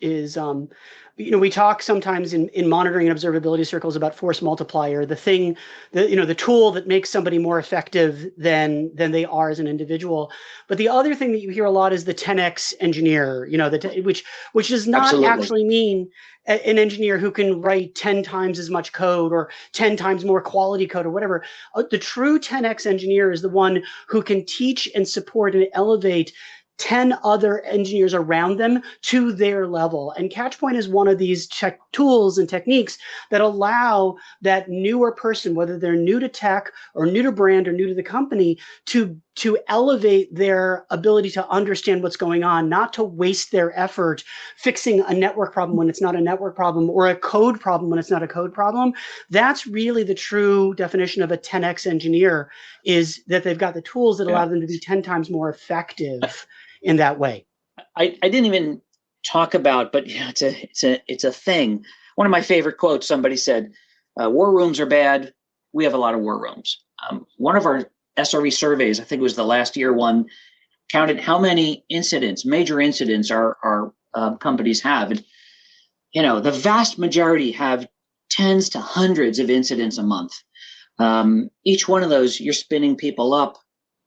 we talk sometimes in monitoring and observability circles about force multiplier, the tool that makes somebody more effective than they are as an individual. But the other thing that you hear a lot is the 10x engineer, which does not actually mean an engineer who can write 10 times as much code or 10 times more quality code or whatever. The true 10x engineer is the one who can teach and support and elevate 10 other engineers around them to their level. And Catchpoint is one of these tools and techniques that allow that newer person, whether they're new to tech or new to brand or new to the company, to elevate their ability to understand what's going on, not to waste their effort fixing a network problem when it's not a network problem or a code problem when it's not a code problem. That's really the true definition of a 10x engineer, is that they've got the tools that allow them to be 10 times more effective in that way. I didn't even talk about, but it's a thing. One of my favorite quotes, somebody said, war rooms are bad. We have a lot of war rooms. One of our SRE surveys, I think it was the last year one, counted how many major incidents our companies have. And, the vast majority have tens to hundreds of incidents a month. Each one of those, you're spinning people up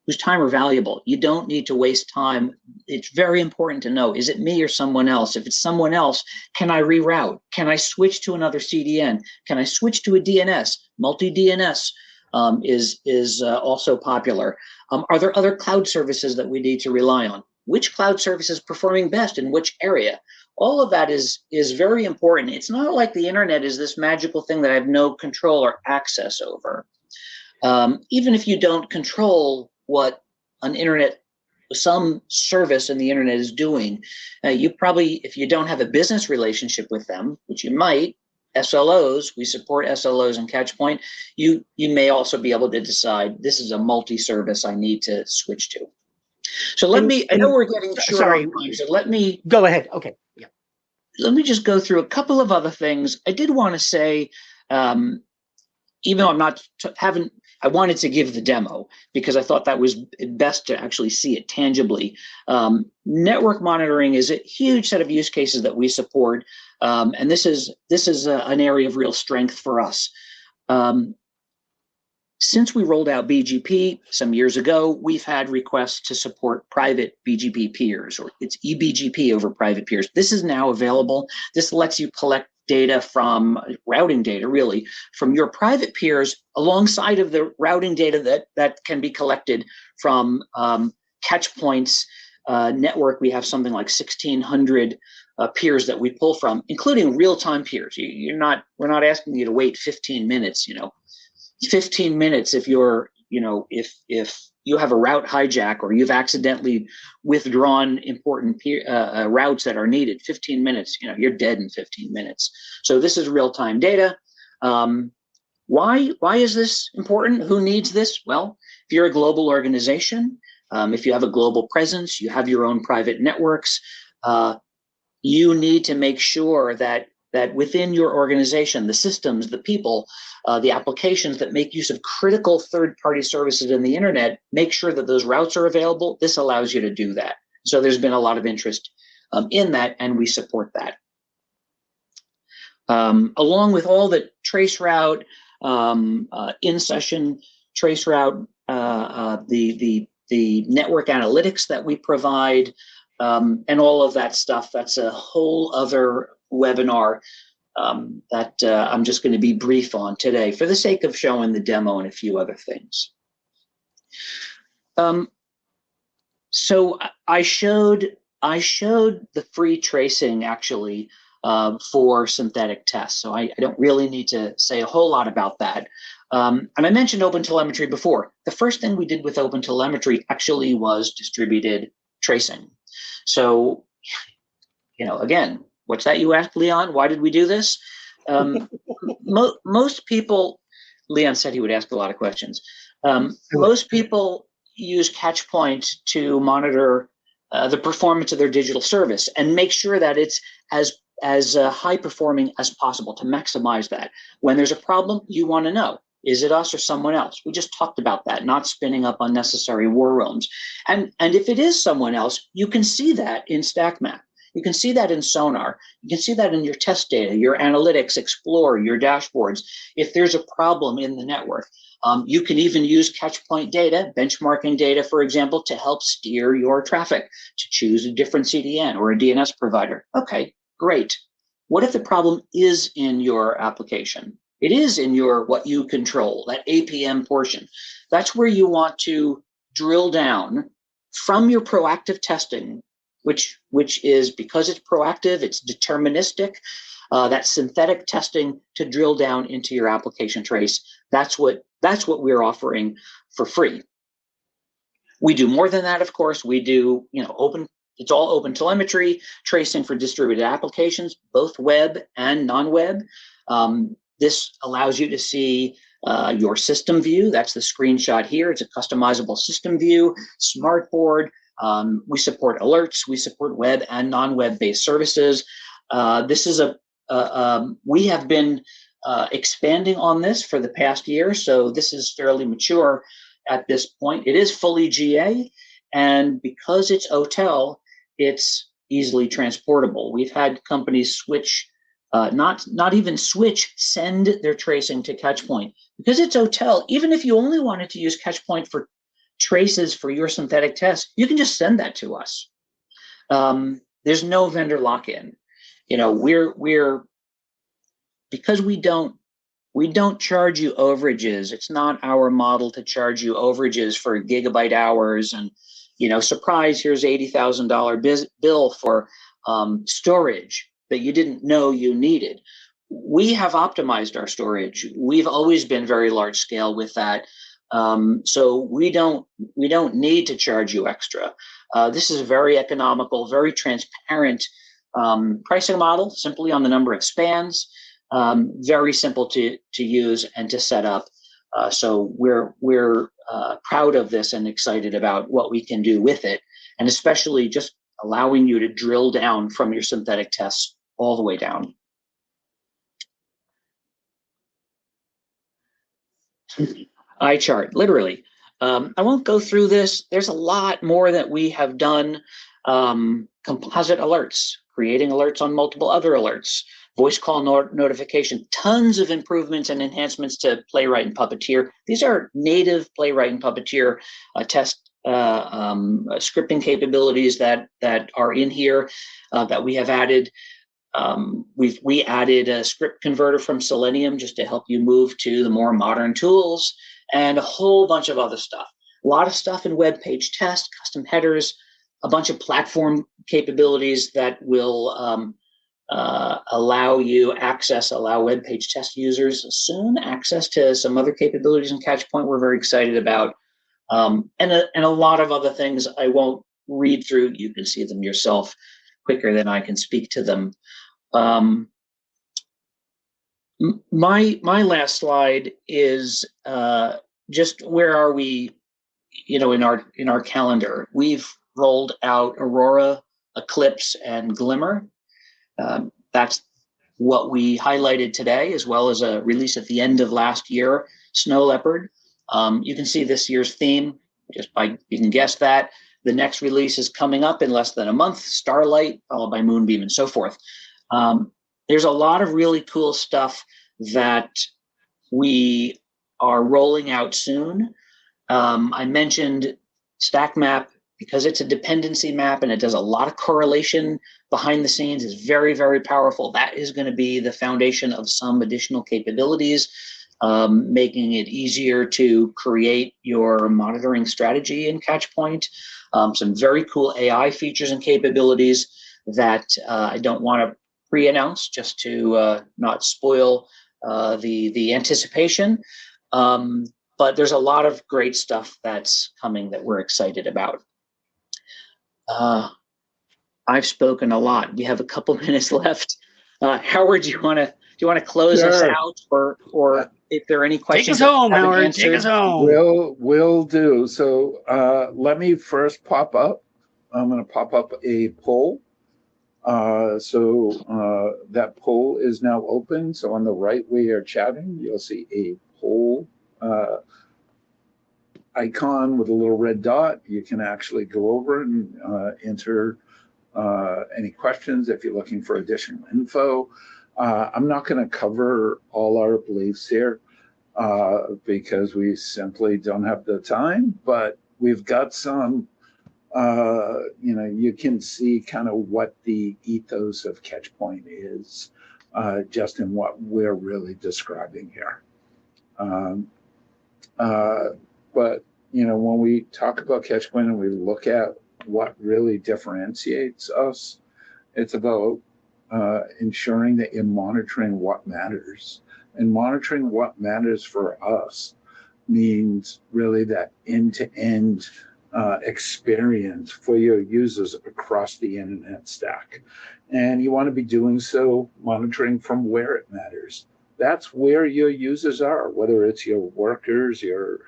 whose time are valuable. You don't need to waste time. It's very important to know, is it me or someone else? If it's someone else, can I reroute? Can I switch to another CDN? Can I switch to a DNS? Multi-DNS is also popular. Are there other cloud services that we need to rely on? Which cloud service is performing best in which area? All of that is very important. It's not like the internet is this magical thing that I have no control or access over. Even if you don't control what some service in the internet is doing, you probably, if you don't have a business relationship with them, which you might, SLOs, we support SLOs and Catchpoint. You may also be able to decide this is a multi-service I need to switch to. So I know we're getting short on time, so let me go ahead. Okay. Yeah. Let me just go through a couple of other things. I did want to say, even though I wanted to give the demo because I thought that was best to actually see it tangibly. Network monitoring is a huge set of use cases that we support, and this is an area of real strength for us. Since we rolled out BGP some years ago, we've had requests to support private BGP peers, or it's eBGP over private peers. This is now available. This lets you collect data from routing data, really, from your private peers alongside of the routing data that can be collected from Catchpoint's network. We have something like 1,600 peers that we pull from, including real-time peers. We're not asking you to wait 15 minutes, 15 minutes if you're, if you have a route hijack or you've accidentally withdrawn important routes that are needed, 15 minutes, you're dead in 15 minutes. So this is real-time data. Why is this important? Who needs this? Well, if you're a global organization, if you have a global presence, you have your own private networks, you need to make sure that within your organization, the systems, the people, the applications that make use of critical third-party services in the internet, make sure that those routes are available. This allows you to do that. So there's been a lot of interest in that, and we support that. Along with all the traceroute, in-session traceroute, the network analytics that we provide, and all of that stuff, that's a whole other webinar that I'm just going to be brief on today for the sake of showing the demo and a few other things. So I showed the free tracing actually for synthetic tests. So I don't really need to say a whole lot about that. And I mentioned OpenTelemetry before. The first thing we did with OpenTelemetry actually was distributed tracing. So, again, what's that you asked, Leon? Why did we do this? Most people, Leon said he would ask a lot of questions. Most people use Catchpoint to monitor the performance of their digital service and make sure that it's as high performing as possible to maximize that. When there's a problem, you want to know, is it us or someone else? We just talked about that, not spinning up unnecessary war rooms. And if it is someone else, you can see that in StackMap. You can see that in Sonar. You can see that in your test data, your analytics, Explorer, your dashboards. If there's a problem in the network, you can even use Catchpoint data, benchmarking data, for example, to help steer your traffic to choose a different CDN or a DNS provider. Okay, great. What if the problem is in your application? It is in your what you control, that APM portion. That's where you want to drill down from your proactive testing, which is, because it's proactive, it's deterministic, that synthetic testing to drill down into your application trace. That's what we're offering for free. We do more than that, of course. We do, it's all OpenTelemetry, tracing for distributed applications, both web and non-web. This allows you to see your system view. That's the screenshot here. It's a customizable system view, smartboard. We support alerts. We support web and non-web based services. This is we have been expanding on this for the past year, so this is fairly mature at this point. It is fully GA, and because it's OTel, it's easily transportable. We've had companies switch, not even switch, send their tracing to Catchpoint. Because it's OTel, even if you only wanted to use Catchpoint for traces for your synthetic tests, you can just send that to us. There's no vendor lock-in. Because we don't charge you overages. It's not our model to charge you overages for gigabyte hours and, surprise, here's $80,000 bill for storage that you didn't know you needed. We have optimized our storage. We've always been very large scale with that. So we don't need to charge you extra. This is a very economical, very transparent pricing model, simply on the number of spans. very simple to use and to set up. So we're proud of this and excited about what we can do with it, and especially just allowing you to drill down from your synthetic tests all the way down. Eye chart, literally. I won't go through this. There's a lot more that we have done. Composite alerts, creating alerts on multiple other alerts, voice call notification, tons of improvements and enhancements to Playwright and Puppeteer. These are native Playwright and Puppeteer test scripting capabilities that are in here that we have added. We added a script converter from Selenium just to help you move to the more modern tools, and a whole bunch of other stuff. A lot of stuff in web page test, custom headers, a bunch of platform capabilities that will allow web page test users soon access to some other capabilities in Catchpoint we're very excited about, and a lot of other things I won't read through. You can see them yourself quicker than I can speak to them. My last slide is just where are we, in our calendar. We've rolled out Aurora, Eclipse, and Glimmer. That's what we highlighted today, as well as a release at the end of last year, Snow Leopard. You can see this year's theme, you can guess that. The next release is coming up in less than a month, Starlight, followed by Moonbeam, and so forth. There's a lot of really cool stuff that we are rolling out soon. I mentioned Stack Map because it's a dependency map and it does a lot of correlation behind the scenes. It's very, very powerful. That is going to be the foundation of some additional capabilities, making it easier to create your monitoring strategy in Catchpoint. Some very cool AI features and capabilities that I don't want to pre-announce just to not spoil the anticipation. But there's a lot of great stuff that's coming that we're excited about. I've spoken a lot. We have a couple minutes left. Howard, do you want to close us out, or if there are any questions? Take us home, Howard. Take us home. Will do. So let me first pop up. I'm going to pop up a poll. So that poll is now open. So on the right where you're chatting, you'll see a poll icon with a little red dot. You can actually go over and enter any questions if you're looking for additional info. I'm not going to cover all our beliefs here because we simply don't have the time, but we've got some, you can see kind of what the ethos of Catchpoint is just in what we're really describing here. But, when we talk about Catchpoint and we look at what really differentiates us, it's about ensuring that you're monitoring what matters. And monitoring what matters for us means really that end-to-end experience for your users across the internet stack. And you want to be doing so monitoring from where it matters. That's where your users are, whether it's your workers, your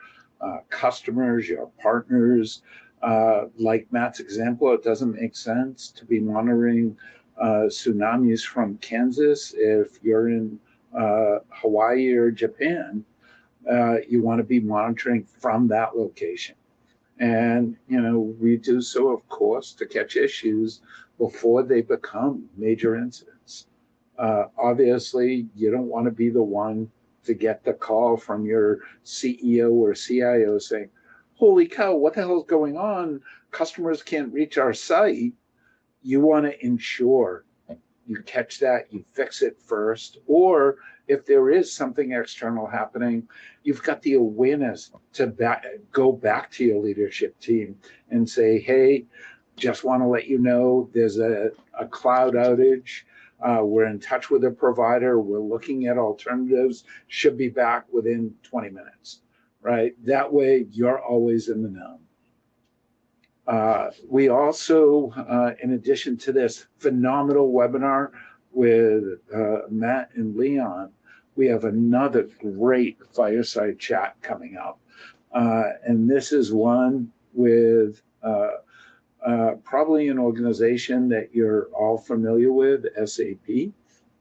customers, your partners. Like Matt's example, it doesn't make sense to be monitoring tsunamis from Kansas if you're in Hawaii or Japan. You want to be monitoring from that location. And, we do so, of course, to catch issues before they become major incidents. Obviously, you don't want to be the one to get the call from your CEO or CIO saying, holy cow, what the hell is going on? Customers can't reach our site. You want to ensure you catch that, you fix it first, or if there is something external happening, you've got the awareness to go back to your leadership team and say, hey, just want to let you know there's a cloud outage. We're in touch with a provider. We're looking at alternatives. Should be back within 20 minutes, right? That way, you're always in the know. We also, in addition to this phenomenal webinar, with Matt and Leon, we have another great fireside chat coming up. And this is one with probably an organization that you're all familiar with, SAP,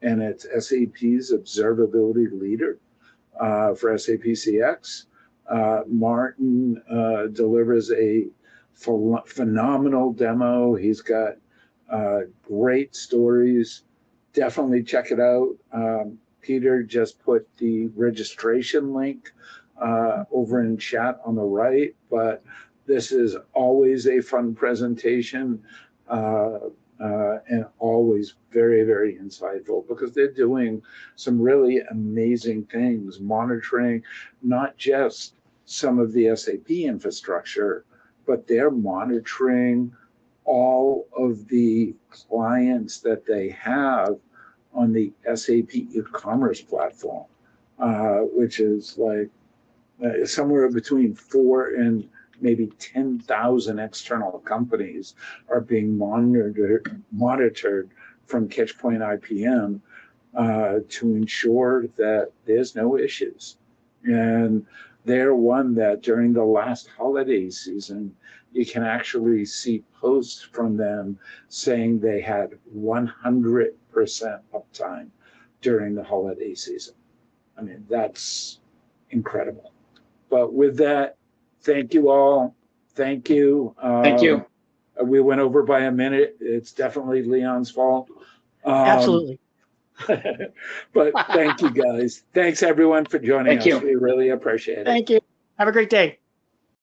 and it's SAP's observability leader for SAP CX. Martin delivers a phenomenal demo. He's got great stories. Definitely check it out. Peter just put the registration link over in chat on the right, but this is always a fun presentation and always very, very insightful, because they're doing some really amazing things, monitoring not just some of the SAP infrastructure, but they're monitoring all of the clients that they have on the SAP e-commerce platform, which is like somewhere between 4 and maybe 10,000 external companies are being monitored from Catchpoint IPM to ensure that there's no issues. And they're one that during the last holiday season, you can actually see posts from them saying they had 100% uptime during the holiday season. I mean, that's incredible. But with that, thank you all. Thank you. Thank you. We went over by a minute. It's definitely Leon's fault. Absolutely. But thank you, guys. Thanks, everyone, for joining us. We really appreciate it. Thank you. Have a great day.